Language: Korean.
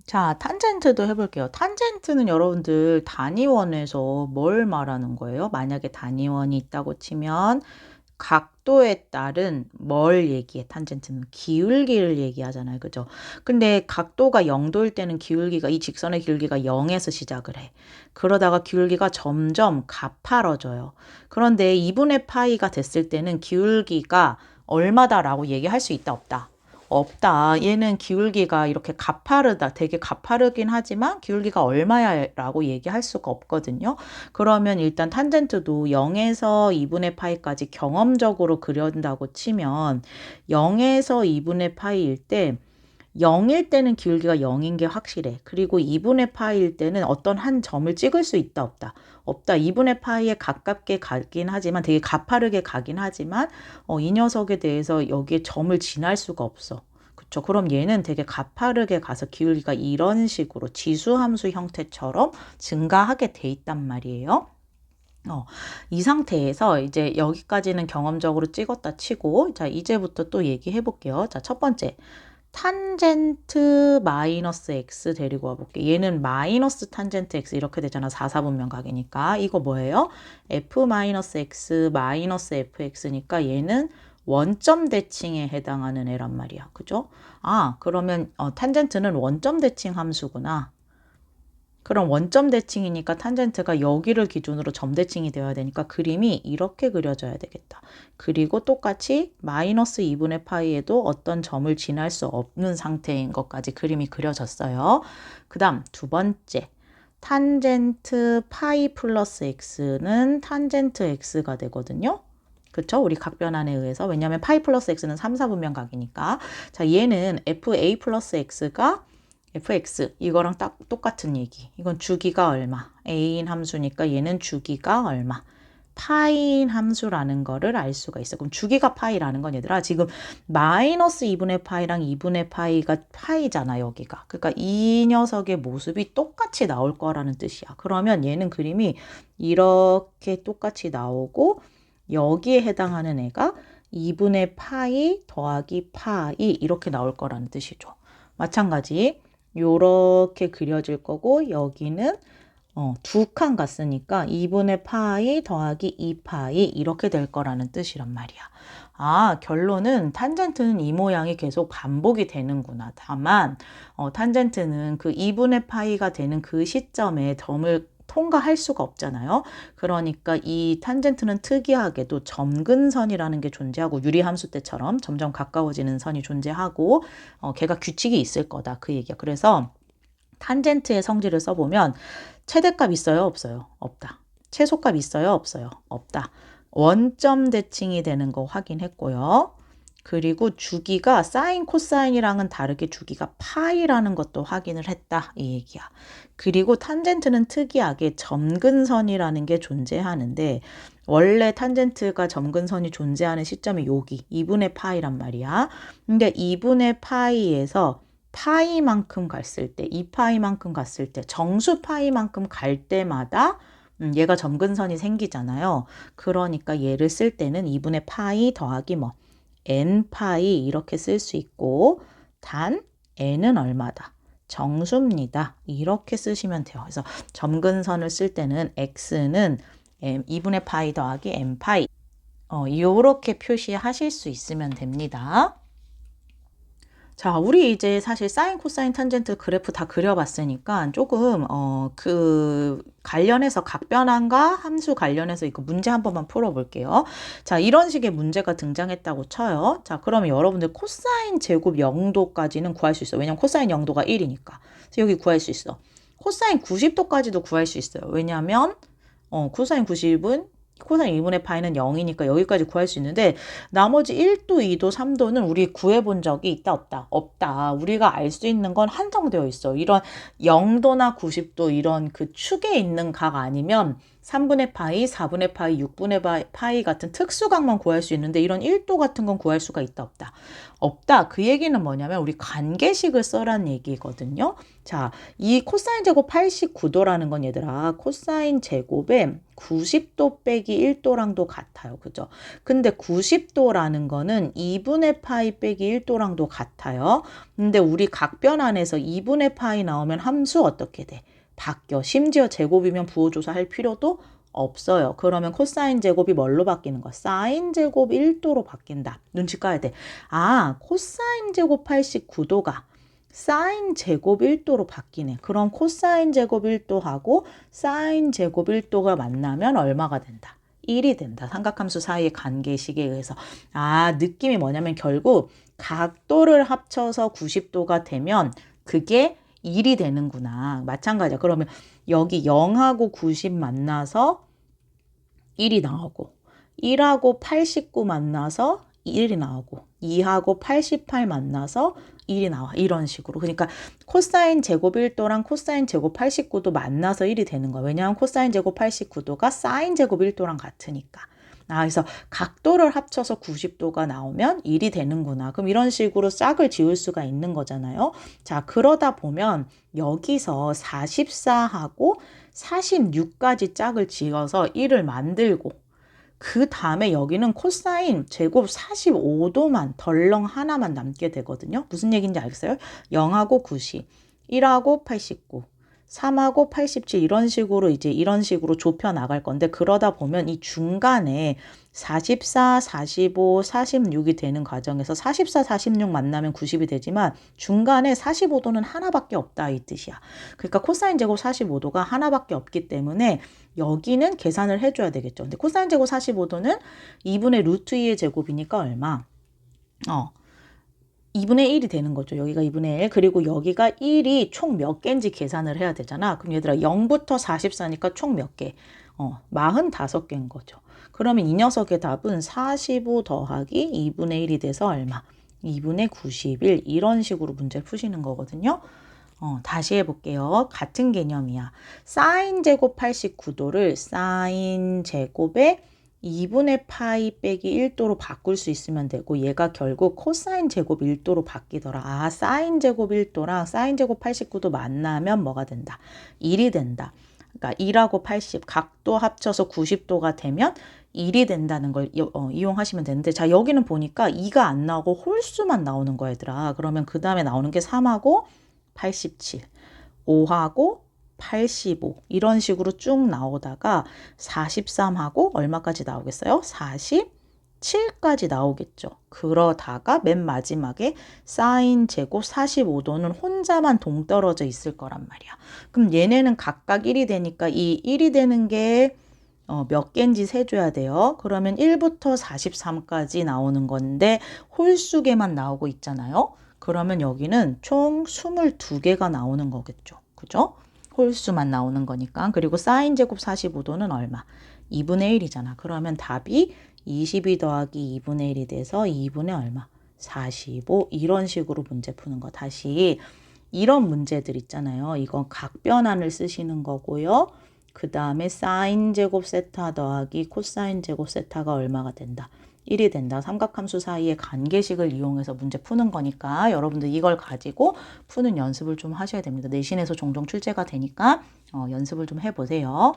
자, 탄젠트도 해볼게요. 탄젠트는 여러분들 단위원에서 뭘 말하는 거예요? 만약에 단위원이 있다고 치면 각도에 따른 뭘 얘기해? 탄젠트는 기울기를 얘기하잖아요. 그죠? 근데 각도가 0도일 때는 기울기가 이 직선의 기울기가 0에서 시작을 해. 그러다가 기울기가 점점 가파라져요. 그런데 2분의 파이가 됐을 때는 기울기가 얼마다라고 얘기할 수 있다, 없다? 없다. 얘는 기울기가 이렇게 가파르다. 되게 가파르긴 하지만 기울기가 얼마야 라고 얘기할 수가 없거든요. 그러면 일단 탄젠트도 0에서 2분의 파이까지 경험적으로 그린다고 치면 0에서 2분의 파이일 때 0일 때는 기울기가 0인 게 확실해. 그리고 2분의 파이일 때는 어떤 한 점을 찍을 수 있다, 없다? 없다. 2분의 파이에 가깝게 가긴 하지만 되게 가파르게 가긴 하지만 이 녀석에 대해서 여기에 점을 지날 수가 없어. 그쵸? 그럼 얘는 되게 가파르게 가서 기울기가 이런 식으로 지수함수 형태처럼 증가하게 돼 있단 말이에요. 이 상태에서 이제 여기까지는 경험적으로 찍었다 치고, 자, 이제부터 또 얘기해 볼게요. 자, 첫 번째. 탄젠트 마이너스 x 데리고 와볼게. 얘는 마이너스 탄젠트 x 이렇게 되잖아. 4사분면각이니까. 이거 뭐예요? f 마이너스 x 마이너스 fx니까 얘는 원점 대칭에 해당하는 애란 말이야. 그죠? 아, 그러면 탄젠트는 원점 대칭 함수구나. 그럼 원점 대칭이니까 탄젠트가 여기를 기준으로 점 대칭이 되어야 되니까 그림이 이렇게 그려져야 되겠다. 그리고 똑같이 마이너스 2분의 파이에도 어떤 점을 지날 수 없는 상태인 것까지 그림이 그려졌어요. 그 다음 두 번째. 탄젠트 파이 플러스 x는 탄젠트 x가 되거든요. 그쵸? 우리 각변환에 의해서. 왜냐하면 파이 플러스 x는 3, 4분면각이니까. 자, 얘는 fa 플러스 x가 fx 이거랑 딱 똑같은 얘기. 이건 주기가 얼마? a인 함수니까 얘는 주기가 얼마? 파이인 함수라는 거를 알 수가 있어. 그럼 주기가 파이라는 건 얘들아 지금 마이너스 2분의 파이랑 2분의 파이가 파이잖아 여기가. 그러니까 이 녀석의 모습이 똑같이 나올 거라는 뜻이야. 그러면 얘는 그림이 이렇게 똑같이 나오고 여기에 해당하는 애가 2분의 파이 더하기 파이 이렇게 나올 거라는 뜻이죠. 마찬가지 요렇게 그려질 거고 여기는 두 칸 갔으니까 2분의 파이 더하기 2파이 이렇게 될 거라는 뜻이란 말이야. 아, 결론은 탄젠트는 이 모양이 계속 반복이 되는구나. 다만 탄젠트는 그 2분의 파이가 되는 그 시점에 점을 통과할 수가 없잖아요. 그러니까 이 탄젠트는 특이하게도 점근선이라는 게 존재하고 유리함수 때처럼 점점 가까워지는 선이 존재하고 걔가 규칙이 있을 거다. 그 얘기야. 그래서 탄젠트의 성질을 써보면 최대값 있어요? 없어요? 없다. 최소값 있어요? 없어요? 없다. 원점 대칭이 되는 거 확인했고요. 그리고 주기가 사인 코사인이랑은 다르게 주기가 파이라는 것도 확인을 했다. 이 얘기야. 그리고 탄젠트는 특이하게 점근선이라는 게 존재하는데 원래 탄젠트가 점근선이 존재하는 시점이 여기 2분의 파이란 말이야. 근데 2분의 파이에서 파이만큼 갔을 때, 2파이만큼 갔을 때, 정수 파이만큼 갈 때마다 얘가 점근선이 생기잖아요. 그러니까 얘를 쓸 때는 2분의 파이 더하기 뭐 n파이 이렇게 쓸 수 있고 단 n은 얼마다? 정수입니다. 이렇게 쓰시면 돼요. 그래서 점근선을 쓸 때는 x는 2분의 파이 더하기 n파이 이렇게 표시하실 수 있으면 됩니다. 자, 우리 이제 사실 사인, 코사인, 탄젠트 그래프 다 그려봤으니까 조금 그 관련해서 각변환과 함수 관련해서 이거 문제 한 번만 풀어볼게요. 자, 이런 식의 문제가 등장했다고 쳐요. 자, 그러면 여러분들 코사인 제곱 0도까지는 구할 수 있어요. 왜냐면 코사인 0도가 1이니까. 그래서 여기 구할 수 있어. 코사인 90도까지도 구할 수 있어요. 왜냐하면 코사인 90은 코사인 2분의 파이는 0이니까 여기까지 구할 수 있는데 나머지 1도, 2도, 3도는 우리 구해본 적이 있다, 없다? 없다. 우리가 알 수 있는 건 한정되어 있어. 이런 0도나 90도 이런 그 축에 있는 각 아니면 3분의 파이, 4분의 파이, 6분의 파이 같은 특수각만 구할 수 있는데 이런 1도 같은 건 구할 수가 있다, 없다? 없다. 그 얘기는 뭐냐면 우리 관계식을 써란 얘기거든요. 자, 이 코사인 제곱 89도라는 건 얘들아 코사인 제곱에 90도 빼기 1도랑도 같아요. 그죠? 근데 90도라는 거는 2분의 파이 빼기 1도랑도 같아요. 근데 우리 각변 안에서 2분의 파이 나오면 함수 어떻게 돼? 바뀌어. 심지어 제곱이면 부호조사 할 필요도 없어요. 그러면 코사인 제곱이 뭘로 바뀌는 거야? 사인 제곱 1도로 바뀐다. 눈치 까야 돼. 아, 코사인 제곱 89도가 사인 제곱 1도로 바뀌네. 그럼 코사인 제곱 1도하고 사인 제곱 1도가 만나면 얼마가 된다? 1이 된다. 삼각함수 사이의 관계식에 의해서. 아, 느낌이 뭐냐면 결국 각도를 합쳐서 90도가 되면 그게 1이 되는구나. 마찬가지야. 그러면 여기 0하고 90 만나서 1이 나오고 1하고 89 만나서 1이 나오고 2하고 88 만나서 1이 나와. 이런 식으로. 그러니까 코사인 제곱 1도랑 코사인 제곱 89도 만나서 1이 되는 거야. 왜냐하면 코사인 제곱 89도가 사인 제곱 1도랑 같으니까. 아, 그래서 각도를 합쳐서 90도가 나오면 1이 되는구나. 그럼 이런 식으로 짝을 지을 수가 있는 거잖아요. 자, 그러다 보면 여기서 44하고 46까지 짝을 지어서 1을 만들고 그 다음에 여기는 코사인 제곱 45도만 덜렁 하나만 남게 되거든요. 무슨 얘기인지 알겠어요? 0하고 90, 1하고 89, 3하고 87 이런 식으로 이제 이런 식으로 좁혀 나갈 건데 그러다 보면 이 중간에 44, 45, 46이 되는 과정에서 44, 46 만나면 90이 되지만 중간에 45도는 하나밖에 없다 이 뜻이야. 그러니까 코사인 제곱 45도가 하나밖에 없기 때문에 여기는 계산을 해줘야 되겠죠. 근데 코사인 제곱 45도는 2분의 루트 2의 제곱이니까 얼마? 2분의 1이 되는 거죠. 여기가 2분의 1. 그리고 여기가 1이 총 몇 개인지 계산을 해야 되잖아. 그럼 얘들아 0부터 44니까 총 몇 개? 45개인 거죠. 그러면 이 녀석의 답은 45 더하기 2분의 1이 돼서 얼마? 2분의 91 이런 식으로 문제를 푸시는 거거든요. 다시 해볼게요. 같은 개념이야. 사인 제곱 89도를 사인 제곱에 2분의 파이 빼기 1도로 바꿀 수 있으면 되고 얘가 결국 코사인 제곱 1도로 바뀌더라. 아, 사인 제곱 1도랑 사인 제곱 89도 만나면 뭐가 된다? 1이 된다. 그러니까 1하고 80 각도 합쳐서 90도가 되면 1이 된다는 걸 이용하시면 되는데 자 여기는 보니까 2가 안 나오고 홀수만 나오는 거야 얘들아. 그러면 그 다음에 나오는 게 3하고 87, 5하고 85 이런 식으로 쭉 나오다가 43하고 얼마까지 나오겠어요? 47까지 나오겠죠. 그러다가 맨 마지막에 사인 제곱 45도는 혼자만 동떨어져 있을 거란 말이야. 그럼 얘네는 각각 1이 되니까 이 1이 되는 게 몇 개인지 세줘야 돼요. 그러면 1부터 43까지 나오는 건데 홀수개만 나오고 있잖아요. 그러면 여기는 총 22개가 나오는 거겠죠. 그죠? 홀수만 나오는 거니까. 그리고 사인 제곱 45도는 얼마? 2분의 1이잖아. 그러면 답이 22 더하기 2분의 1이 돼서 2분의 얼마? 45 이런 식으로 문제 푸는 거. 다시 이런 문제들 있잖아요. 이건 각변환을 쓰시는 거고요. 그 다음에 사인 제곱 세타 더하기 코사인 제곱 세타가 얼마가 된다? 1이 된다. 삼각함수 사이의 관계식을 이용해서 문제 푸는 거니까 여러분들 이걸 가지고 푸는 연습을 좀 하셔야 됩니다. 내신에서 종종 출제가 되니까 연습을 좀 해보세요.